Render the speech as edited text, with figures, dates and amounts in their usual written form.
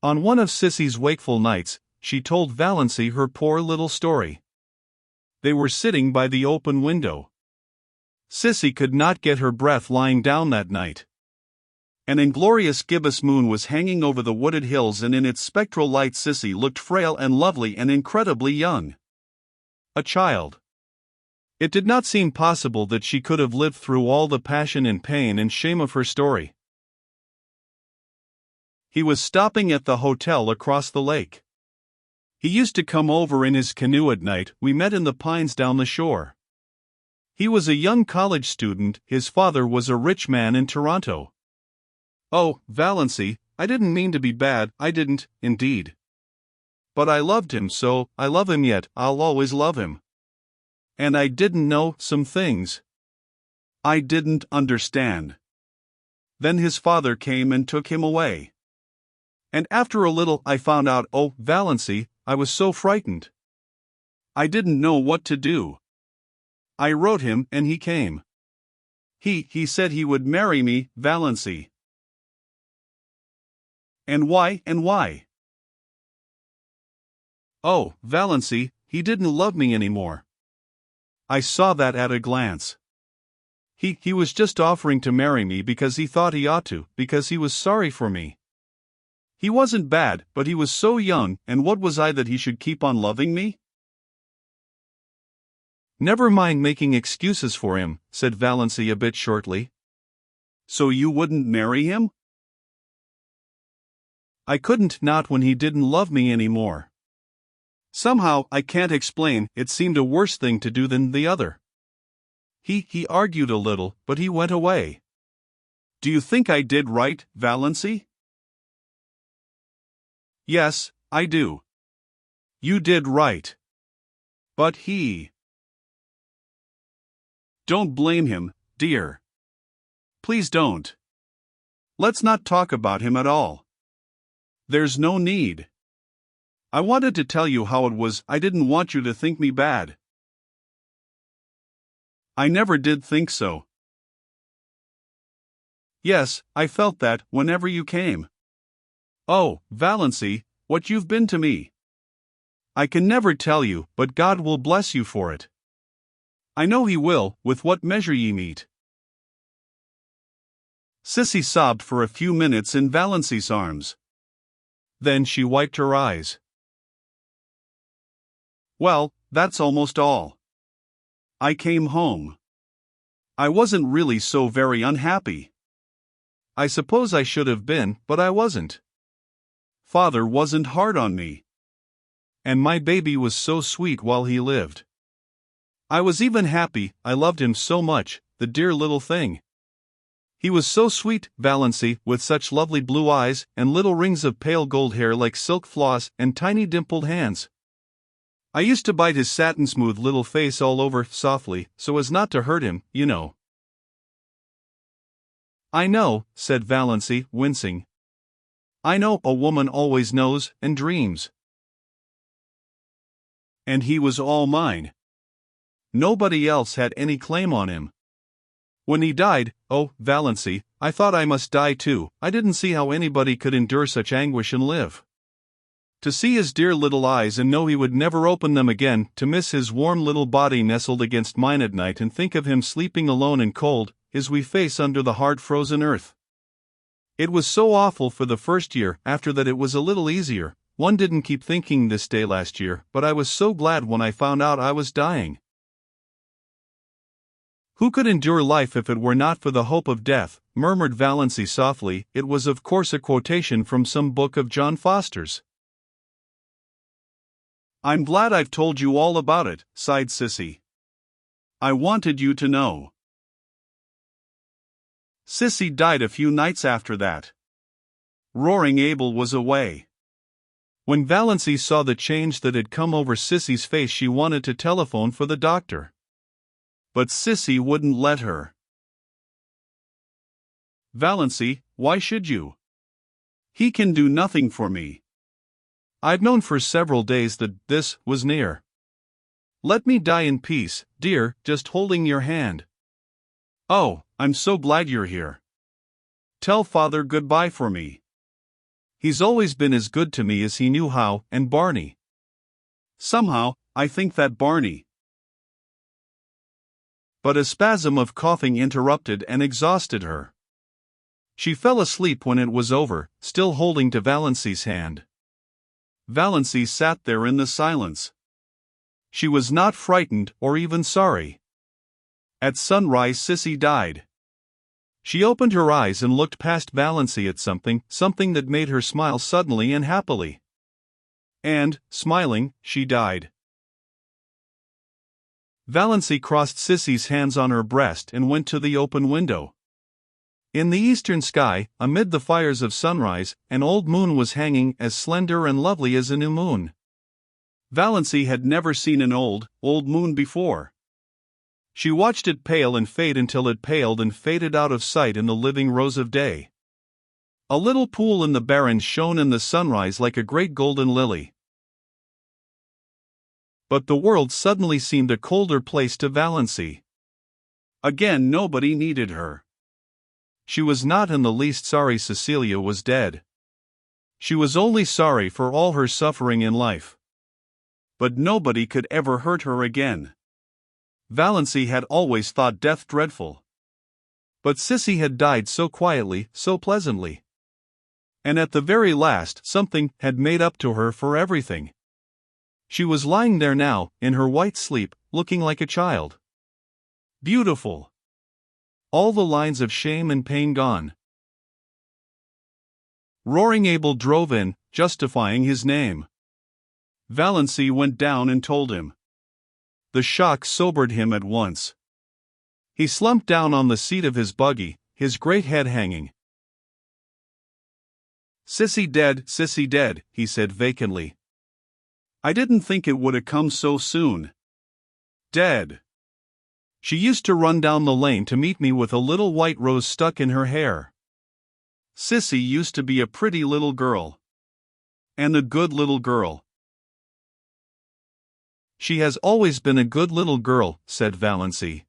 On one of Sissy's wakeful nights, she told Valancy her poor little story. They were sitting by the open window. Sissy could not get her breath lying down that night. An inglorious gibbous moon was hanging over the wooded hills, and in its spectral light Sissy looked frail and lovely and incredibly young. A child. It did not seem possible that she could have lived through all the passion and pain and shame of her story. He was stopping at the hotel across the lake. He used to come over in his canoe at night. We met in the pines down the shore. He was a young college student. His father was a rich man in Toronto. Oh, Valancy, I didn't mean to be bad, I didn't, indeed. But I loved him so, I love him yet, I'll always love him. And I didn't know some things. I didn't understand. Then his father came and took him away. And after a little I found out, oh, Valancy, I was so frightened. I didn't know what to do. I wrote him and he came. He said he would marry me, Valancy. And why? Oh, Valancy, he didn't love me anymore. I saw that at a glance. He was just offering to marry me because he thought he ought to, because he was sorry for me. He wasn't bad, but he was so young, and what was I that he should keep on loving me? Never mind making excuses for him, said Valancy a bit shortly. So you wouldn't marry him? I couldn't, not when he didn't love me anymore. Somehow, I can't explain, it seemed a worse thing to do than the other. He argued a little, but he went away. Do you think I did right, Valancy? Yes, I do. You did right. But he... Don't blame him, dear. Please don't. Let's not talk about him at all. There's no need. I wanted to tell you how it was. I didn't want you to think me bad. I never did think so. Yes, I felt that whenever you came. Oh, Valancy, what you've been to me. I can never tell you, but God will bless you for it. I know He will, with what measure ye meet. Sissy sobbed for a few minutes in Valancy's arms. Then she wiped her eyes. Well, that's almost all. I came home. I wasn't really so very unhappy. I suppose I should have been, but I wasn't. Father wasn't hard on me. And my baby was so sweet while he lived. I was even happy, I loved him so much, the dear little thing. He was so sweet, Valancy, with such lovely blue eyes, and little rings of pale gold hair like silk floss, and tiny dimpled hands. I used to bite his satin-smooth little face all over, softly, so as not to hurt him, you know. I know, said Valancy, wincing. I know, a woman always knows, and dreams. And he was all mine. Nobody else had any claim on him. When he died, oh, Valancy, I thought I must die too. I didn't see how anybody could endure such anguish and live. To see his dear little eyes and know he would never open them again, to miss his warm little body nestled against mine at night and think of him sleeping alone and cold, his wee face under the hard frozen earth. It was so awful for the first year. After that it was a little easier. One didn't keep thinking this day last year, but I was so glad when I found out I was dying. Who could endure life if it were not for the hope of death, murmured Valancy softly. It was of course a quotation from some book of John Foster's. I'm glad I've told you all about it, sighed Sissy. I wanted you to know. Sissy died a few nights after that. Roaring Abel was away. When Valancy saw the change that had come over Sissy's face, she wanted to telephone for the doctor. But Sissy wouldn't let her. Valancy, why should you? He can do nothing for me. I've known for several days that this was near. Let me die in peace, dear, just holding your hand. Oh, I'm so glad you're here. Tell Father goodbye for me. He's always been as good to me as he knew how, and Barney. Somehow, I think that Barney. But a spasm of coughing interrupted and exhausted her. She fell asleep when it was over, still holding to Valency's hand. Valency sat there in the silence. She was not frightened or even sorry. At sunrise Sissy died. She opened her eyes and looked past Valency at something that made her smile suddenly and happily. And, smiling, she died. Valency crossed Sissy's hands on her breast and went to the open window. In the eastern sky, amid the fires of sunrise, an old moon was hanging as slender and lovely as a new moon. Valency had never seen an old moon before. She watched it pale and fade until it paled and faded out of sight in the living rose of day. A little pool in the barrens shone in the sunrise like a great golden lily. But the world suddenly seemed a colder place to Valency. Again nobody needed her. She was not in the least sorry Cecilia was dead. She was only sorry for all her suffering in life. But nobody could ever hurt her again. Valency had always thought death dreadful. But Sissy had died so quietly, so pleasantly. And at the very last something had made up to her for everything. She was lying there now, in her white sleep, looking like a child. Beautiful. All the lines of shame and pain gone. Roaring Abel drove in, justifying his name. Valency went down and told him. The shock sobered him at once. He slumped down on the seat of his buggy, his great head hanging. Sissy dead, he said vacantly. I didn't think it would have come so soon. Dead. She used to run down the lane to meet me with a little white rose stuck in her hair. Sissy used to be a pretty little girl. And a good little girl. She has always been a good little girl, said Valency.